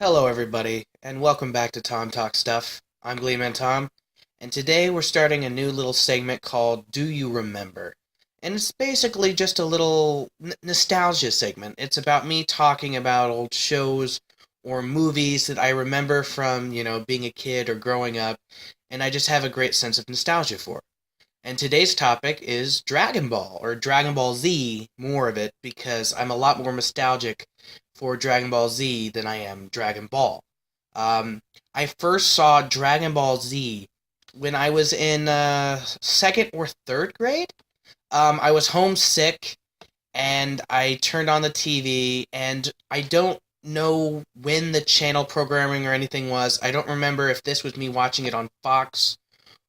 Hello, everybody, and welcome back to Tom Talk Stuff. I'm Gleeman Tom, and today we're starting a new little segment called Do You Remember? And it's basically just a little nostalgia segment. It's about me talking about old shows or movies that I remember from, being a kid or growing up, and I just have a great sense of nostalgia for. And today's topic is Dragon Ball, or Dragon Ball Z, more of it, because I'm a lot more nostalgic for Dragon Ball Z than I am Dragon Ball. I first saw Dragon Ball Z when I was in second or third grade. I was homesick, and I turned on the TV, and I don't know when the channel programming or anything was. I don't remember if this was me watching it on Fox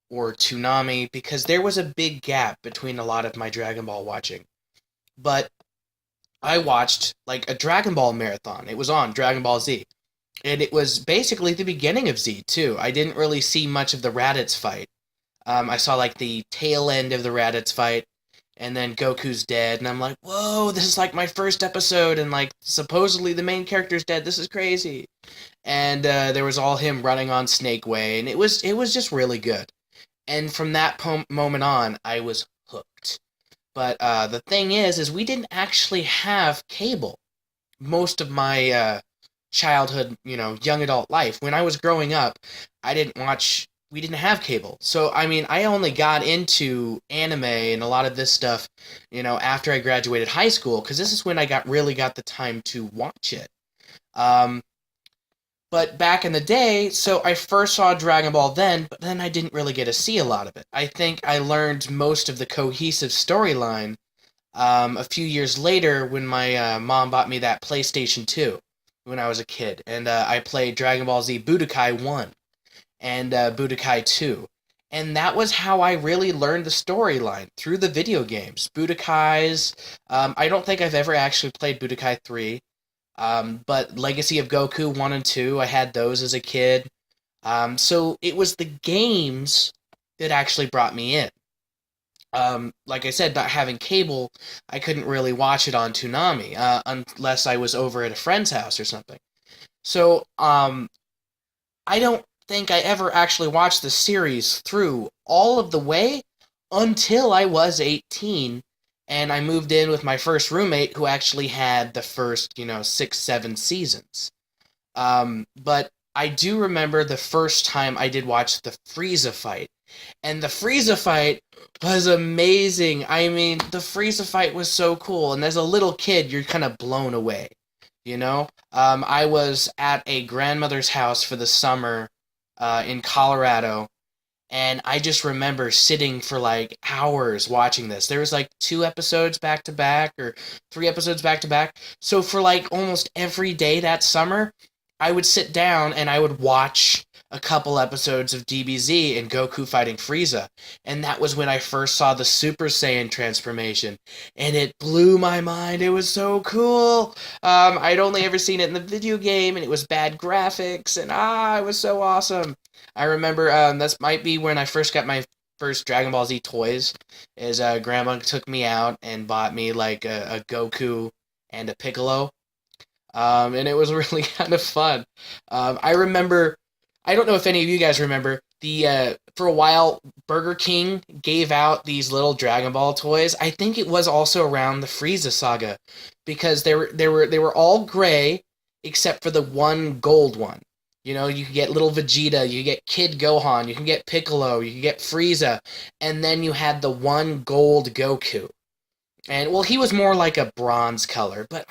or Toonami, because there was a big gap between a lot of my Dragon Ball watching. But I watched like a Dragon Ball marathon. It was on Dragon Ball Z. And it was basically the beginning of Z too. I didn't really see much of the Raditz fight. I saw like the tail end of the Raditz fight, and then Goku's dead, and I'm like, whoa, this is like my first episode, and like supposedly the main character's dead. This is crazy. And there was all him running on Snake Way, and it was just really good. And from that moment on, I was hooked. But the thing is we didn't actually have cable most of my childhood, young adult life. When I was growing up, we didn't have cable. So, I mean, I only got into anime and a lot of this stuff, after I graduated high school, because this is when I really got the time to watch it. Um, but back in the day, so I first saw Dragon Ball then, but then I didn't really get to see a lot of it. I think I learned most of the cohesive storyline a few years later when my mom bought me that PlayStation 2 when I was a kid. And I played Dragon Ball Z Budokai 1 and Budokai 2. And that was how I really learned the storyline, through the video games. Budokai's, I don't think I've ever actually played Budokai 3. But Legacy of Goku 1 and 2, I had those as a kid. So it was the games that actually brought me in. Like I said, not having cable, I couldn't really watch it on Toonami, unless I was over at a friend's house or something. So, I don't think I ever actually watched the series through all of the way until I was 18, and I moved in with my first roommate who actually had the first, 6, 7 seasons. But I do remember the first time I did watch the Frieza fight. And the Frieza fight was amazing. I mean, the Frieza fight was so cool. And as a little kid, you're kind of blown away, you know? I was at a grandmother's house for the summer in Colorado, and I just remember sitting for like hours watching this. There was like 2 episodes back to back or 3 episodes back to back. So for like almost every day that summer, I would sit down and I would watch a couple episodes of DBZ and Goku fighting Frieza. And that was when I first saw the Super Saiyan transformation. And it blew my mind. It was so cool. I'd only ever seen it in the video game, and it was bad graphics, and it was so awesome. I remember this might be when I first got my first Dragon Ball Z toys, is Grandma took me out and bought me like a Goku and a Piccolo. And it was really kind of fun. I remember, I don't know if any of you guys remember, for a while, Burger King gave out these little Dragon Ball toys. I think it was also around the Frieza saga, because they were all gray except for the one gold one. You could get little Vegeta, you could get Kid Gohan, you can get Piccolo, you could get Frieza, and then you had the one gold Goku. And, well, he was more like a bronze color, but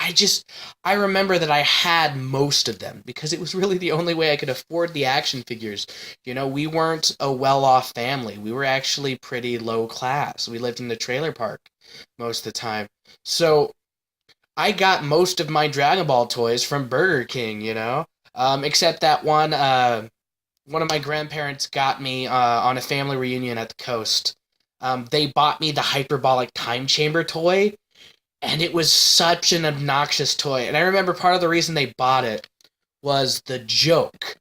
I remember that I had most of them, because it was really the only way I could afford the action figures. We weren't a well-off family. We were actually pretty low class. We lived in the trailer park most of the time. So, I got most of my Dragon Ball toys from Burger King. Except that one of my grandparents got me on a family reunion at the coast. They bought me the hyperbolic time chamber toy, and it was such an obnoxious toy. And I remember part of the reason they bought it was the joke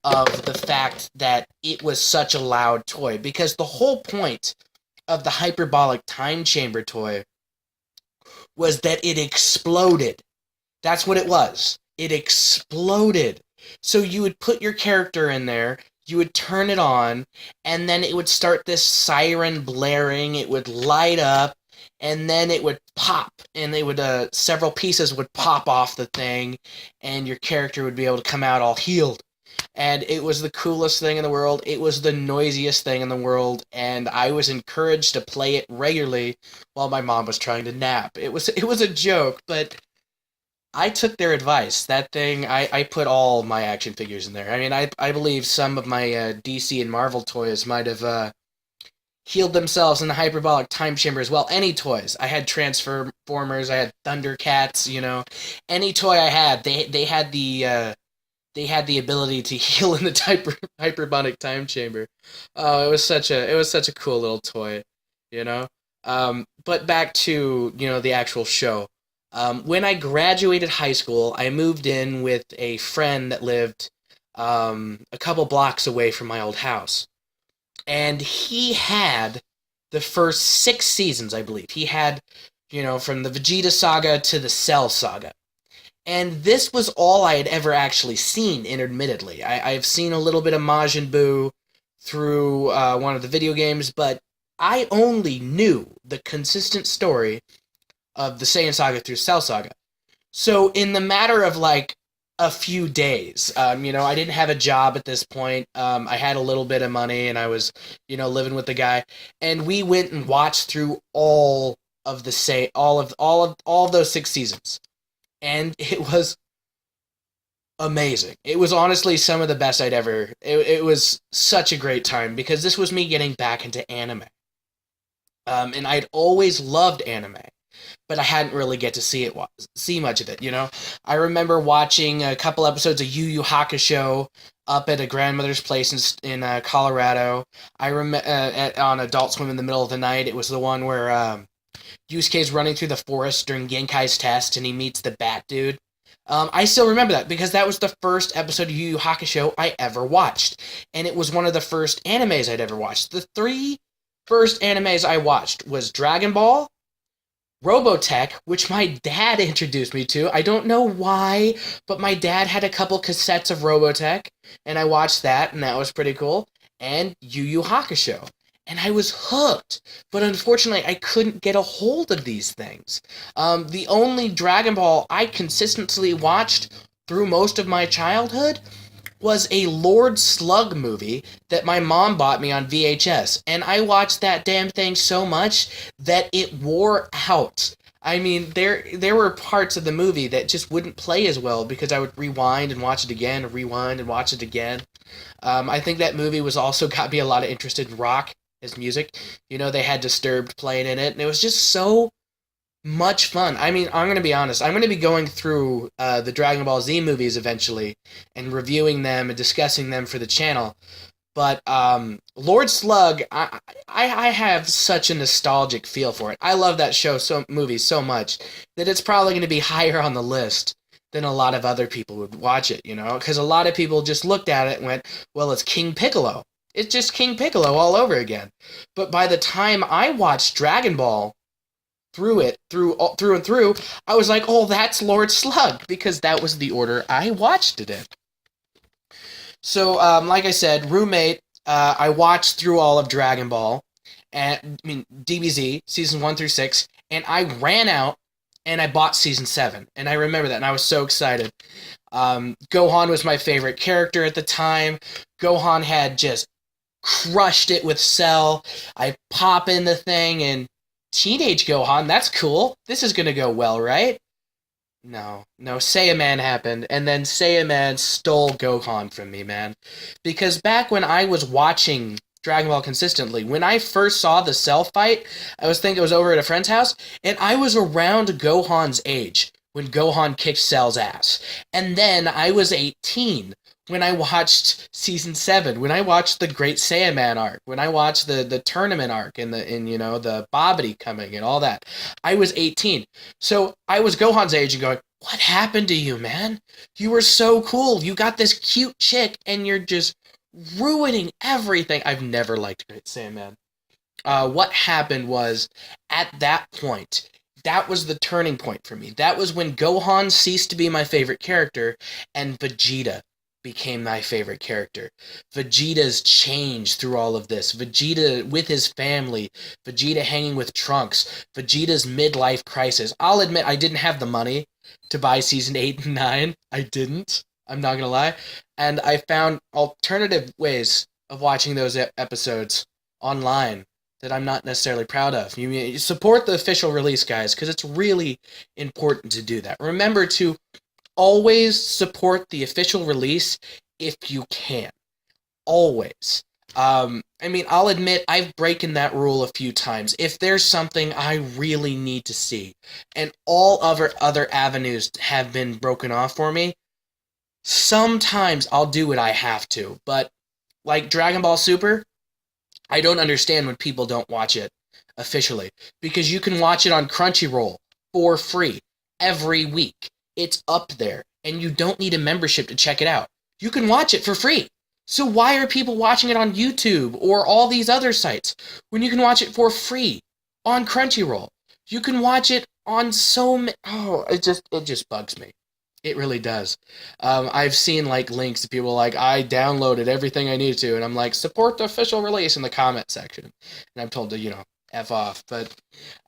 of the fact that it was such a loud toy, because the whole point of the hyperbolic time chamber toy was that it exploded. That's what it was. It exploded. So you would put your character in there, you would turn it on, and then it would start this siren blaring, it would light up, and then it would pop, and they would several pieces would pop off the thing, and your character would be able to come out all healed. And it was the coolest thing in the world. It was the noisiest thing in the world, and I was encouraged to play it regularly while my mom was trying to nap. It was a joke, but I took their advice. That thing, I put all my action figures in there. I mean, I believe some of my DC and Marvel toys might have healed themselves in the hyperbolic time chamber as well. Any toys. I had Transformers, I had Thundercats, any toy I had, they had the ability to heal in the hyperbolic time chamber. Oh, it was such a cool little toy, you know. But back to the actual show. When I graduated high school, I moved in with a friend that lived a couple blocks away from my old house, and he had the first 6 seasons, I believe. He had, from the Vegeta saga to the Cell saga. And this was all I had ever actually seen, intermittently. I've seen a little bit of Majin Buu through one of the video games, but I only knew the consistent story of the Saiyan Saga through Cell Saga. So in the matter of like a few days, I didn't have a job at this point. I had a little bit of money, and I was, living with the guy, and we went and watched through all of those 6 seasons. And it was amazing. It was honestly some of the best I'd ever. It was such a great time because this was me getting back into anime. And I'd always loved anime, but I hadn't really get to see much of it. I remember watching a couple episodes of Yu Yu Hakusho up at a grandmother's place in Colorado. I remember on Adult Swim in the middle of the night. It was the one where Yusuke's running through the forest during Genkai's test, and he meets the Bat Dude. I still remember that, because that was the first episode of Yu Yu Hakusho I ever watched, and it was one of the first animes I'd ever watched. The 3 first animes I watched was Dragon Ball, Robotech, which my dad introduced me to. I don't know why, but my dad had a couple cassettes of Robotech, and I watched that, and that was pretty cool, and Yu Yu Hakusho. And I was hooked, but unfortunately I couldn't get a hold of these things. The only Dragon Ball I consistently watched through most of my childhood was a Lord Slug movie that my mom bought me on VHS, and I watched that damn thing so much that it wore out. I mean, there were parts of the movie that just wouldn't play as well because I would rewind and watch it again, and rewind and watch it again. I think that movie was also got me a lot of interest in rock as music. They had Disturbed playing in it, and it was just so much fun. I mean, I'm going to be honest. I'm going to be going through the Dragon Ball Z movies eventually and reviewing them and discussing them for the channel. But Lord Slug, I have such a nostalgic feel for it. I love that movie so much that it's probably going to be higher on the list than a lot of other people would watch it, because a lot of people just looked at it and went, well, it's King Piccolo. It's just King Piccolo all over again. But by the time I watched Dragon Ball through and through, I was like, oh, that's Lord Slug, because that was the order I watched it in. So, like I said, roommate, I watched through all of Dragon Ball, DBZ, season 1 through 6, and I ran out and I bought season 7, and I remember that, and I was so excited. Gohan was my favorite character at the time. Gohan had just crushed it with Cell. I pop in the thing, and teenage Gohan, that's cool. This is gonna go well, right? No, Saiyaman happened, and then Saiyaman stole Gohan from me, man. Because back when I was watching Dragon Ball consistently, when I first saw the Cell fight, I was thinking it was over at a friend's house, and I was around Gohan's age when Gohan kicked Cell's ass. And then I was 18 when I watched season 7, when I watched the Great Saiyaman arc, when I watched the tournament arc and the Babidi coming and all that. I was 18. So I was Gohan's age and going, what happened to you, man? You were so cool. You got this cute chick and you're just ruining everything. I've never liked Great Saiyaman. What happened was, at that point, that was the turning point for me. That was when Gohan ceased to be my favorite character and Vegeta became my favorite character. Vegeta's change through all of this. Vegeta with his family. Vegeta hanging with Trunks. Vegeta's midlife crisis. I'll admit I didn't have the money to buy season 8 and 9. I didn't. I'm not gonna lie. And I found alternative ways of watching those episodes online that I'm not necessarily proud of. You support the official release, guys, because it's really important to do that. Remember to always support the official release if you can. Always. I'll admit I've broken that rule a few times. If there's something I really need to see, and all other avenues have been broken off for me, sometimes I'll do what I have to. But, like Dragon Ball Super, I don't understand when people don't watch it officially. Because you can watch it on Crunchyroll for free every week. It's up there, and you don't need a membership to check it out. You can watch it for free. So why are people watching it on YouTube or all these other sites when you can watch it for free on Crunchyroll? You can watch it on it just bugs me. It really does. I've seen links to people I downloaded everything I needed to, and I'm like, support the official release in the comment section. And I'm told to, F off, but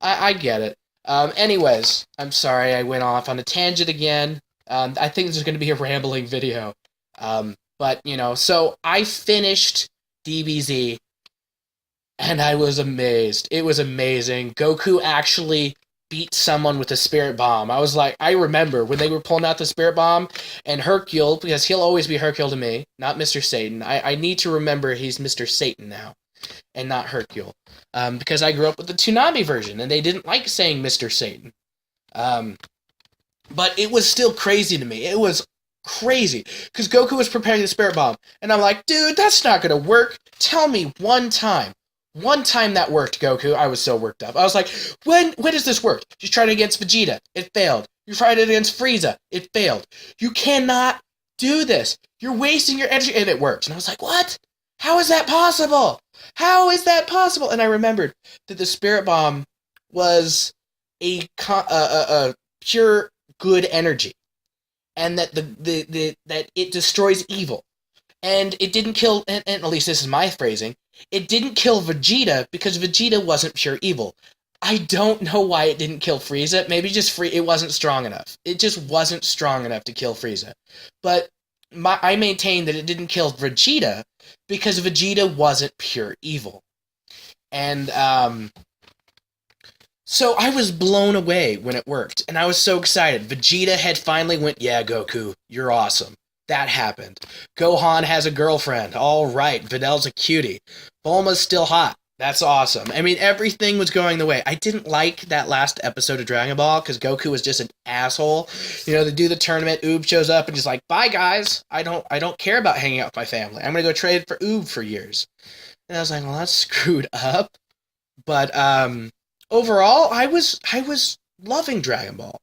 I get it. Anyways, I'm sorry I went off on a tangent again. I think this is going to be a rambling video. So I finished DBZ, and I was amazed. It was amazing. Goku actually beat someone with a spirit bomb. I remember when they were pulling out the spirit bomb, and Hercule, because he'll always be Hercule to me, not Mr. Satan. I need to remember he's Mr. Satan now, and not Hercule. Because I grew up with the Toonami version, and they didn't like saying Mr. Satan. But it was still crazy to me. It was crazy. Because Goku was preparing the spirit bomb, and I'm like, dude, that's not going to work. Tell me one time. One time that worked, Goku. I was so worked up. I was like, when does this work? You tried it against Vegeta. It failed. You tried it against Frieza. It failed. You cannot do this. You're wasting your energy. And it worked. And I was like, what? How is that possible? How is that possible? And I remembered that the spirit bomb was a pure good energy, and that that it destroys evil, and it didn't kill. And at least this is my phrasing. It didn't kill Vegeta because Vegeta wasn't pure evil. I don't know why it didn't kill Frieza. Maybe just it wasn't strong enough. It just wasn't strong enough to kill Frieza. But I maintain that it didn't kill Vegeta because Vegeta wasn't pure evil. And so I was blown away when it worked, and I was so excited. Vegeta had finally went, yeah, Goku, you're awesome. That happened. Gohan has a girlfriend. All right, Vidal's a cutie. Bulma's still hot. That's awesome. Everything was going the way. I didn't like that last episode of Dragon Ball because Goku was just an asshole. They do the tournament. Oob shows up and just like, bye guys. I don't care about hanging out with my family. I'm gonna go trade for Oob for years. And I was like, well, that's screwed up. But overall, I was loving Dragon Ball.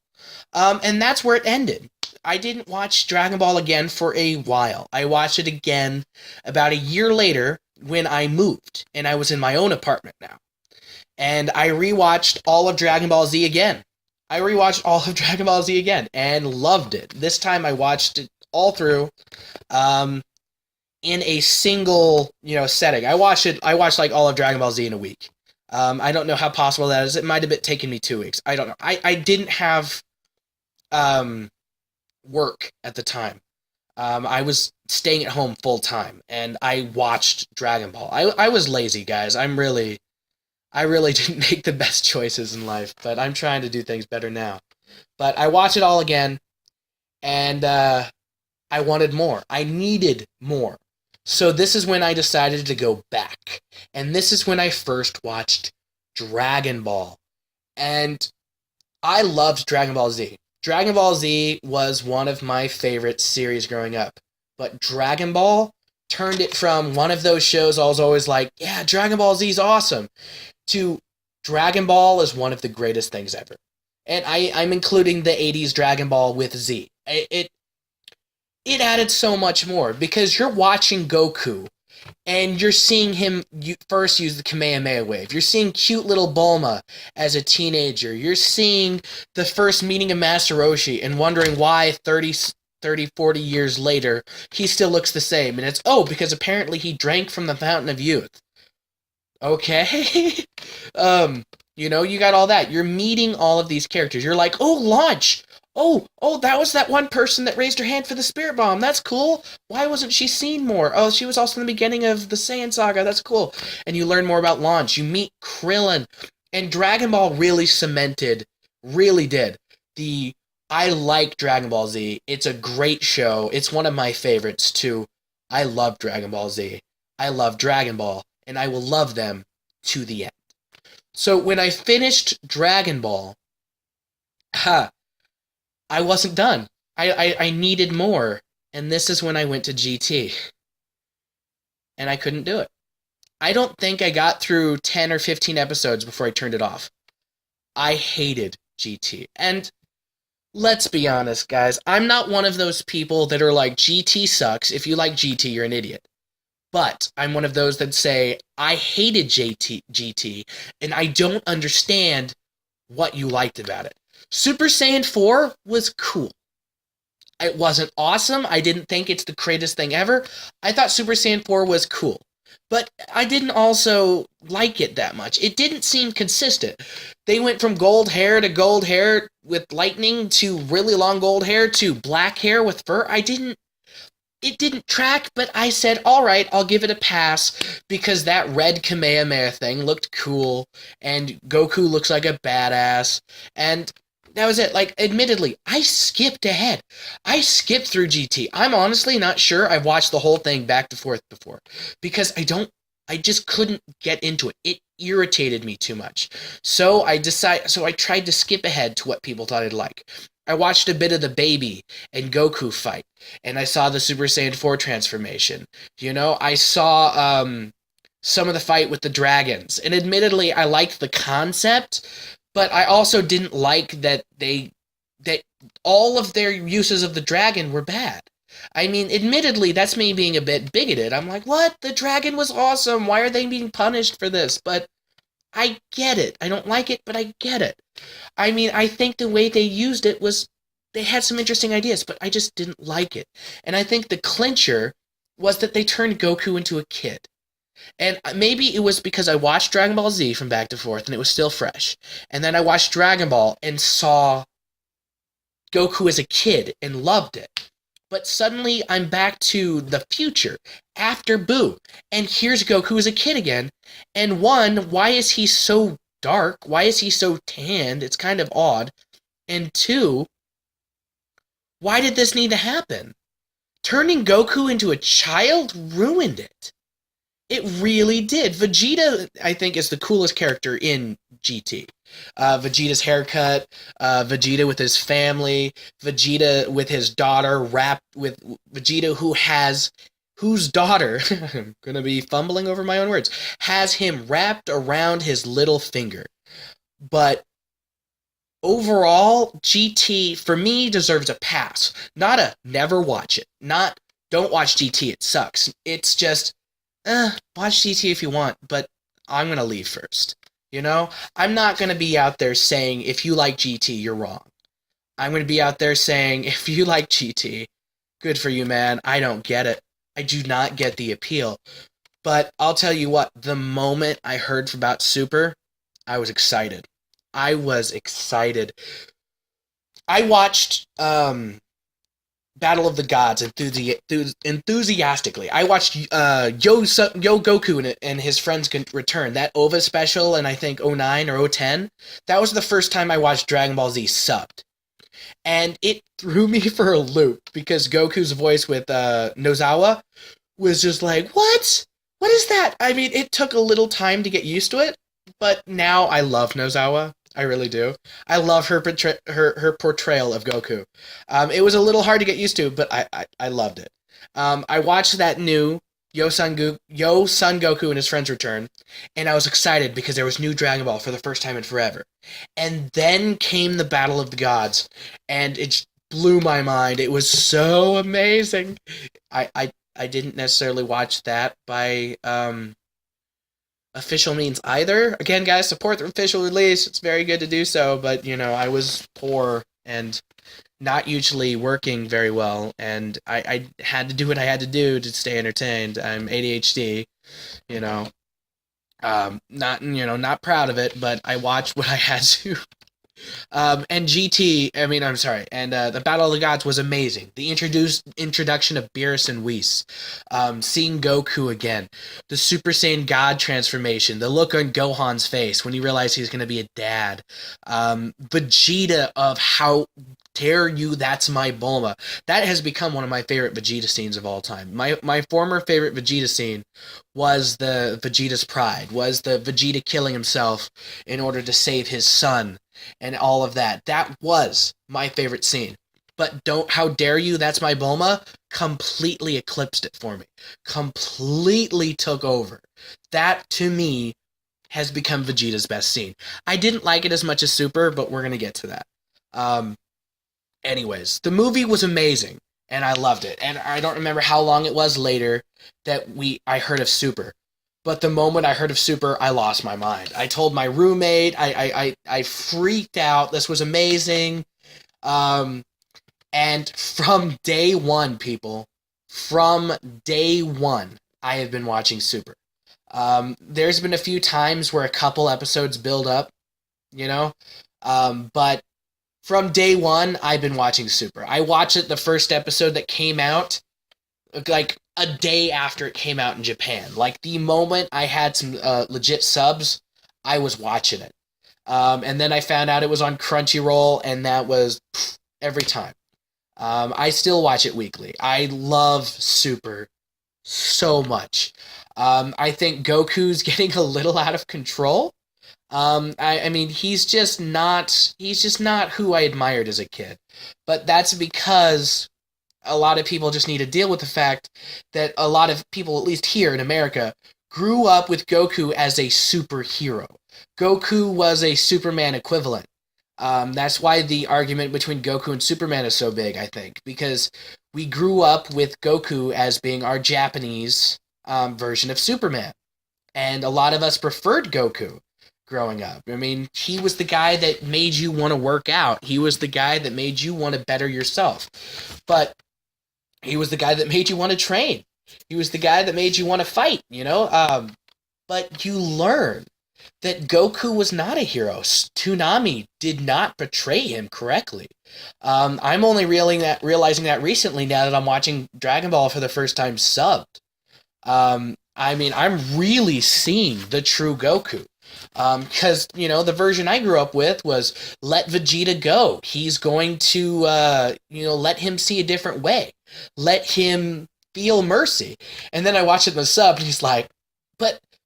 And that's where it ended. I didn't watch Dragon Ball again for a while. I watched it again about a year later when I moved, and I was in my own apartment now. And I rewatched all of Dragon Ball Z again. And loved it. This time I watched it all through in a single, setting. I watched all of Dragon Ball Z in a week. I don't know how possible that is. It might have taken me 2 weeks. I don't know. I didn't have work at the time. I was staying at home full time, and I watched Dragon Ball. I was lazy, guys. I really didn't make the best choices in life, but I'm trying to do things better now. But I watched it all again, and I wanted more. I needed more. So this is when I decided to go back, and this is when I first watched Dragon Ball, and I loved Dragon Ball Z. Dragon Ball Z was one of my favorite series growing up, but Dragon Ball turned it from one of those shows I was always like, yeah, Dragon Ball Z is awesome, to Dragon Ball is one of the greatest things ever. And I'm including the 80s Dragon Ball with Z. It added so much more, because you're watching Goku, and you're seeing him first use the Kamehameha wave. You're seeing cute little Bulma as a teenager. You're seeing the first meeting of Master Roshi and wondering why 30 30, 40 years later, he still looks the same. And it's, oh, because apparently he drank from the fountain of youth. Okay. You got all that. You're meeting all of these characters. You're like, oh, Launch. Oh, that was that one person that raised her hand for the spirit bomb. That's cool. Why wasn't she seen more? Oh, she was also in the beginning of the Saiyan saga. That's cool. And you learn more about Launch. You meet Krillin. And Dragon Ball really did. I like Dragon Ball Z. It's a great show. It's one of my favorites, too. I love Dragon Ball Z. I love Dragon Ball. And I will love them to the end. So when I finished Dragon Ball, I wasn't done. I needed more. And this is when I went to GT. And I couldn't do it. I don't think I got through 10 or 15 episodes before I turned it off. I hated GT. And let's be honest, guys. I'm not one of those people that are like, GT sucks. If you like GT, you're an idiot. But I'm one of those that say, I hated GT, and I don't understand what you liked about it. Super Saiyan 4 was cool. It wasn't awesome. I didn't think it's the greatest thing ever. I thought Super Saiyan 4 was cool. But I didn't also like it that much. It didn't seem consistent. They went from gold hair to gold hair with lightning to really long gold hair to black hair with fur. It didn't track, but I said, all right, I'll give it a pass because that red Kamehameha thing looked cool, and Goku looks like a badass, and that was it. Like, admittedly, I skipped ahead. I skipped through GT. I'm honestly not sure I've watched the whole thing back to forth before, because I just couldn't get into it. It irritated me too much. So I tried to skip ahead to what people thought I'd like. I watched a bit of the Baby and Goku fight, and I saw the Super Saiyan 4 transformation. I saw some of the fight with the dragons, and admittedly, I liked the concept, but I also didn't like that all of their uses of the dragon were bad. I mean, admittedly, that's me being a bit bigoted. I'm like, what? The dragon was awesome. Why are they being punished for this? But I get it. I don't like it, but I get it. I mean, I think the way they used it was, they had some interesting ideas, but I just didn't like it. And I think the clincher was that they turned Goku into a kid. And maybe it was because I watched Dragon Ball Z from back to forth and it was still fresh. And then I watched Dragon Ball and saw Goku as a kid and loved it. But suddenly I'm back to the future, after Boo. And here's Goku as a kid again. And one, why is he so dark? Why is he so tanned? It's kind of odd. And two, why did this need to happen? Turning Goku into a child ruined it. It really did. Vegeta, I think, is the coolest character in GT. Vegeta's haircut, Vegeta with his family, Vegeta with his daughter, wrapped with Vegeta whose daughter, I'm going to be fumbling over my own words, has him wrapped around his little finger. But overall, GT, for me, deserves a pass. Not a never watch it. Not don't watch GT, it sucks. It's just, watch GT if you want, but I'm going to leave first. I'm not going to be out there saying, if you like GT, you're wrong. I'm going to be out there saying, if you like GT, good for you, man. I don't get it. I do not get the appeal. But I'll tell you what, the moment I heard about Super, I was excited. I watched Battle of the Gods enthusiastically. I watched Yo Goku and his friends can return. That OVA special in, I think, 09 or 010. That was the first time I watched Dragon Ball Z subbed. And it threw me for a loop because Goku's voice with Nozawa was just like, what? What is that? I mean, it took a little time to get used to it, but now I love Nozawa. I really do. I love her portrayal of Goku. It was a little hard to get used to, but I loved it. I watched that new Yo Son Goku and his friends return, and I was excited because there was new Dragon Ball for the first time in forever. And then came the Battle of the Gods, and it blew my mind. It was so amazing. I didn't necessarily watch that by official means either. Again, guys, support the official release. It's very good to do so, but, I was poor and not usually working very well, and I had to do what I had to do to stay entertained. I'm ADHD, you know. Not proud of it, but I watched what I had to. And GT, I mean, I'm sorry, and the Battle of the Gods was amazing. The introduction of Beerus and Whis, seeing Goku again, the Super Saiyan God transformation, the look on Gohan's face when he realized he's going to be a dad, Vegeta of how dare you, that's my Bulma. That has become one of my favorite Vegeta scenes of all time. My former favorite Vegeta scene was the Vegeta's Pride, was the Vegeta killing himself in order to save his son and all of that. That was my favorite scene. But how dare you, that's my Bulma, completely eclipsed it for me. Completely took over. That, to me, has become Vegeta's best scene. I didn't like it as much as Super, but we're going to get to that. Anyways, the movie was amazing, and I loved it. And I don't remember how long it was later that I heard of Super. But the moment I heard of Super, I lost my mind. I told my roommate, I freaked out. This was amazing. And from day one, people, from day one, I have been watching Super. There's been a few times where a couple episodes build up, but from day one, I've been watching Super. I watched it the first episode that came out, like a day after it came out in Japan. Like the moment I had some legit subs, I was watching it. And then I found out it was on Crunchyroll, and that was every time. I still watch it weekly. I love Super so much. I think Goku's getting a little out of control. I mean, he's just not who I admired as a kid. But that's because a lot of people just need to deal with the fact that a lot of people, at least here in America, grew up with Goku as a superhero. Goku was a Superman equivalent. That's why the argument between Goku and Superman is so big, I think, because we grew up with Goku as being our Japanese version of Superman. And a lot of us preferred Goku growing up. I mean, he was the guy that made you want to work out. He was the guy that made you want to better yourself. But he was the guy that made you want to train. He was the guy that made you want to fight, But you learn that Goku was not a hero. Toonami did not portray him correctly. I'm only realizing that recently now that I'm watching Dragon Ball for the first time subbed. I mean, I'm really seeing the true Goku. Because, the version I grew up with was let Vegeta go. He's going to, let him see a different way. Let him feel mercy. And then I watch it in the sub, and he's like,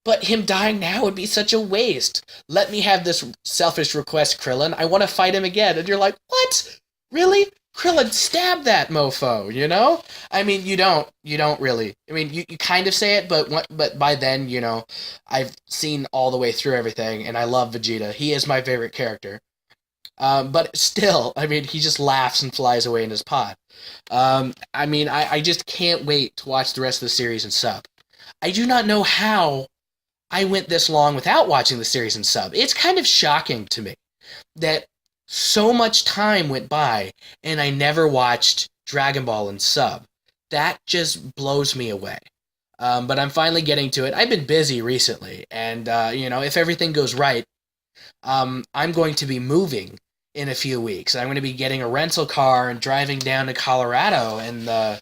but him dying now would be such a waste. Let me have this selfish request, Krillin. I want to fight him again. And you're like, what? Really? Krillin, stab that mofo, I mean, you don't really. I mean, you kind of say it, but by then, I've seen all the way through everything, and I love Vegeta. He is my favorite character. But still, I mean, he just laughs and flies away in his pod. I mean, I just can't wait to watch the rest of the series in sub. I do not know how I went this long without watching the series in sub. It's kind of shocking to me that so much time went by and I never watched Dragon Ball in sub. That just blows me away. But I'm finally getting to it. I've been busy recently, and if everything goes right, I'm going to be moving in a few weeks. I'm going to be getting a rental car and driving down to Colorado, and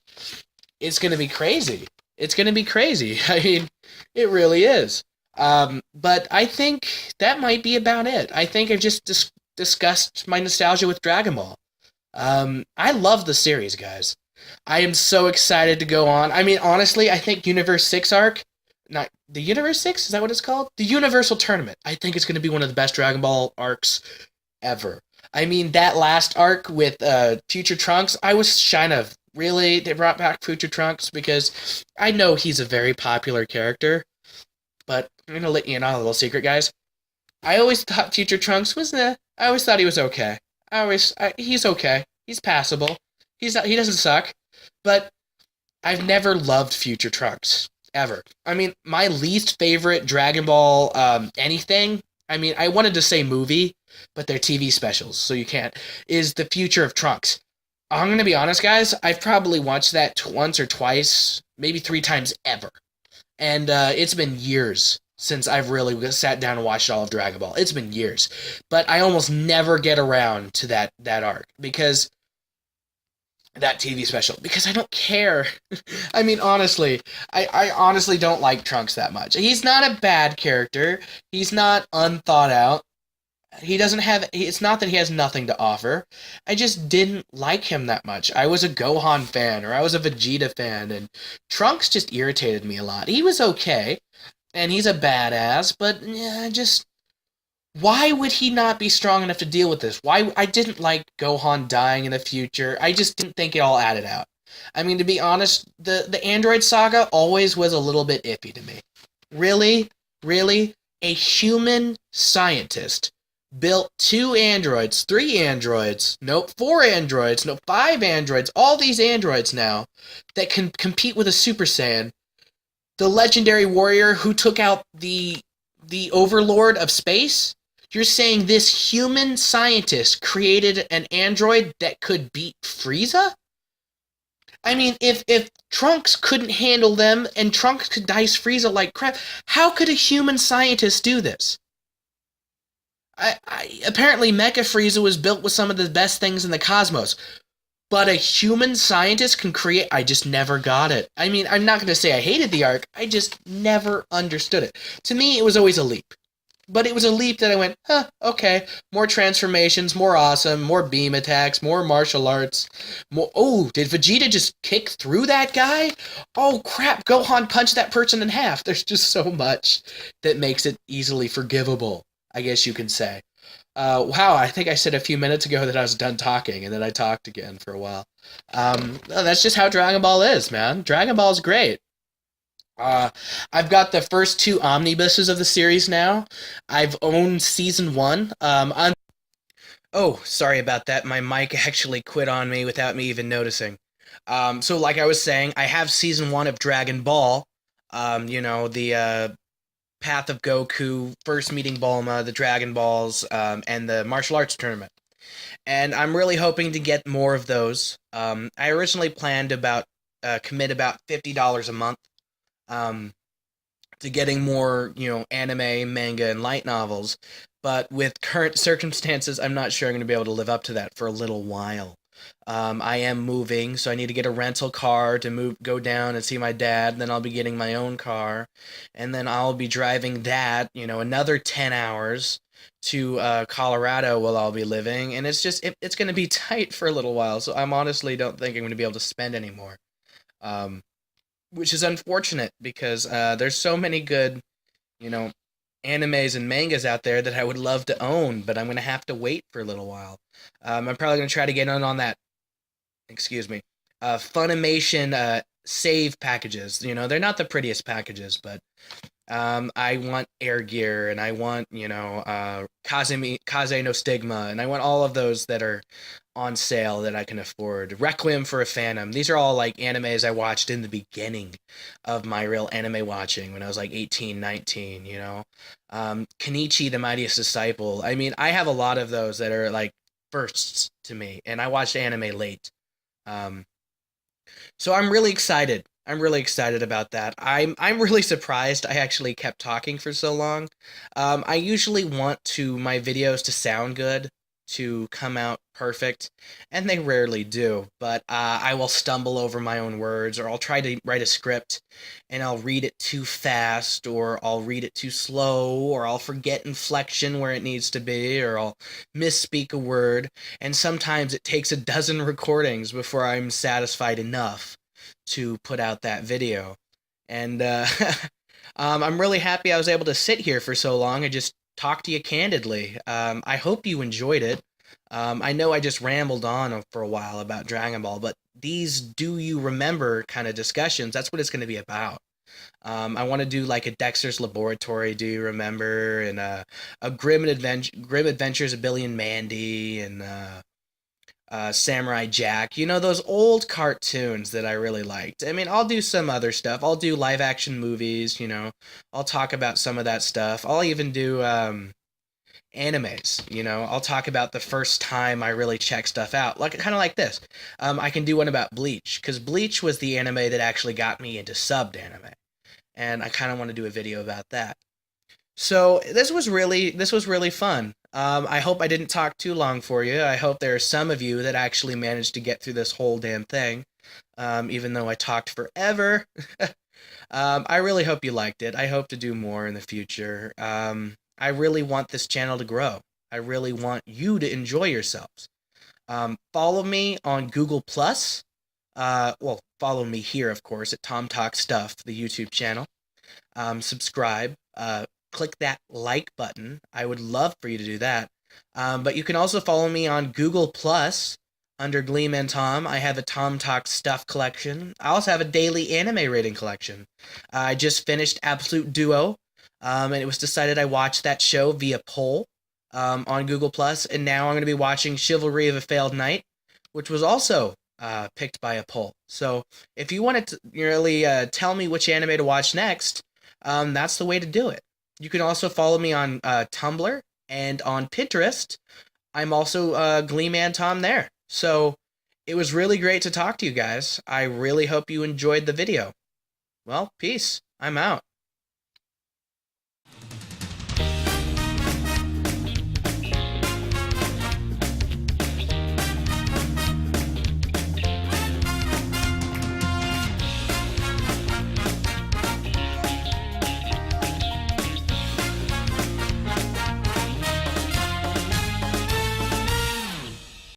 it's going to be crazy. It's going to be crazy. I mean, it really is. But I think that might be about it. I think I've just discussed my nostalgia with Dragon Ball. I love the series, guys. I am so excited to go on. I mean, honestly, I think Universe 6 arc, not the Universe 6, is that what it's called? The Universal Tournament. I think it's going to be one of the best Dragon Ball arcs ever. I mean, that last arc with Future Trunks, I was kind of, really, they brought back Future Trunks, because I know he's a very popular character, but I'm going to let you in on a little secret, guys. I always thought Future Trunks was I always thought he was okay. He's okay. He's passable. He doesn't suck. But I've never loved Future Trunks. Ever. I mean, my least favorite Dragon Ball anything, I mean, I wanted to say movie, but they're TV specials, so you can't. Is the future of Trunks. I'm gonna be honest, guys. I've probably watched that once or twice, maybe three times ever, and it's been years since I've really sat down and watched all of Dragon Ball. It's been years, but I almost never get around to that arc because that TV special because I don't care. I mean, honestly, I honestly don't like Trunks that much. He's not a bad character. He's not unthought out. He doesn't have. It's not that he has nothing to offer. I just didn't like him that much. I was a Gohan fan or I was a Vegeta fan, and Trunks just irritated me a lot. He was okay, and he's a badass, but yeah, just why would he not be strong enough to deal with this? Why I didn't like Gohan dying in the future. I just didn't think it all added out. I mean, to be honest, the Android saga always was a little bit iffy to me. Really, really, a human scientist built two androids, three androids, nope, four androids, no, five androids, all these androids now that can compete with a Super Saiyan. The legendary warrior who took out the overlord of space. You're saying this human scientist created an android that could beat Frieza? I mean, if Trunks couldn't handle them and Trunks could dice Frieza like crap, how could a human scientist do this? Apparently Mecha Frieza was built with some of the best things in the cosmos, but a human scientist can create. I just never got it. I mean, I'm not going to say I hated the arc, I just never understood it. To me, it was always a leap. But it was a leap that I went, huh, okay. More transformations, more awesome, more beam attacks, more martial arts. More. Oh, did Vegeta just kick through that guy? Oh, crap, Gohan punched that person in half. There's just so much that makes it easily forgivable, I guess you can say. Wow, I think I said a few minutes ago that I was done talking, and then I talked again for a while. That's just how Dragon Ball is, man. Dragon Ball's great. Uh, I've got the first two omnibuses of the series now. I've owned season one. Oh, sorry about that. My mic actually quit on me without me even noticing. So like I was saying, I have season one of Dragon Ball. The Path of Goku, first meeting Bulma, the Dragon Balls, and the martial arts tournament. And I'm really hoping to get more of those. I originally planned about commit about $50 a month. Um, to getting more, anime, manga, and light novels. But with current circumstances, I'm not sure I'm going to be able to live up to that for a little while. I am moving, so I need to get a rental car to go down and see my dad. And then I'll be getting my own car, and then I'll be driving that, another 10 hours to Colorado while I'll be living. And it's going to be tight for a little while. So I'm honestly don't think I'm going to be able to spend anymore. Um, which is unfortunate because there's so many good, you know, animes and mangas out there that I would love to own, but I'm gonna have to wait for a little while. I'm probably gonna try to get on that. Excuse me, Funimation save packages. They're not the prettiest packages, but I want Air Gear, and I want, Kaze no Stigma, and I want all of those that are on sale that I can afford. Requiem for a Phantom. These are all like animes I watched in the beginning of my real anime watching when I was like 18, 19, Kenichi, the Mightiest Disciple. I mean, I have a lot of those that are like firsts to me, and I watched anime late. Um, so I'm really excited. I'm really excited about that. I'm really surprised I actually kept talking for so long. I usually want my videos to sound good, to come out perfect, and they rarely do. But I will stumble over my own words, or I'll try to write a script, and I'll read it too fast, or I'll read it too slow, or I'll forget inflection where it needs to be, or I'll misspeak a word. And sometimes it takes a dozen recordings before I'm satisfied enough to put out that video. And I'm really happy I was able to sit here for so long and just talk to you candidly. I hope you enjoyed it. I know I just rambled on for a while about Dragon Ball, but these do you remember kind of discussions, that's what it's going to be about. I want to do like a Dexter's Laboratory, do you remember, and a Grim Adventures of Billy and Mandy, and Samurai Jack, those old cartoons that I really liked. I mean, I'll do some other stuff. I'll do live action movies, I'll talk about some of that stuff. I'll even do, animes. I'll talk about the first time I really checked stuff out, like kind of like this. I can do one about Bleach because Bleach was the anime that actually got me into subbed anime, and I kind of want to do a video about that. So this was really fun. I hope I didn't talk too long for you. I hope there are some of you that actually managed to get through this whole damn thing, even though I talked forever. I really hope you liked it. I hope to do more in the future. I really want this channel to grow. I really want you to enjoy yourselves. Follow me on Google Plus. Well, follow me here, of course, at Tom Talk Stuff, the YouTube channel. Subscribe. Click that like button. I would love for you to do that. But you can also follow me on Google Plus under Gleeman Tom. I have a Tom Talk Stuff collection. I also have a daily anime rating collection. I just finished Absolute Duo, and it was decided I watched that show via poll on Google Plus, and now I'm going to be watching Chivalry of a Failed Knight, which was also picked by a poll. So if you want to really tell me which anime to watch next, that's the way to do it. You can also follow me on Tumblr and on Pinterest. I'm also Gleeman Tom there. So it was really great to talk to you guys. I really hope you enjoyed the video. Well, peace. I'm out.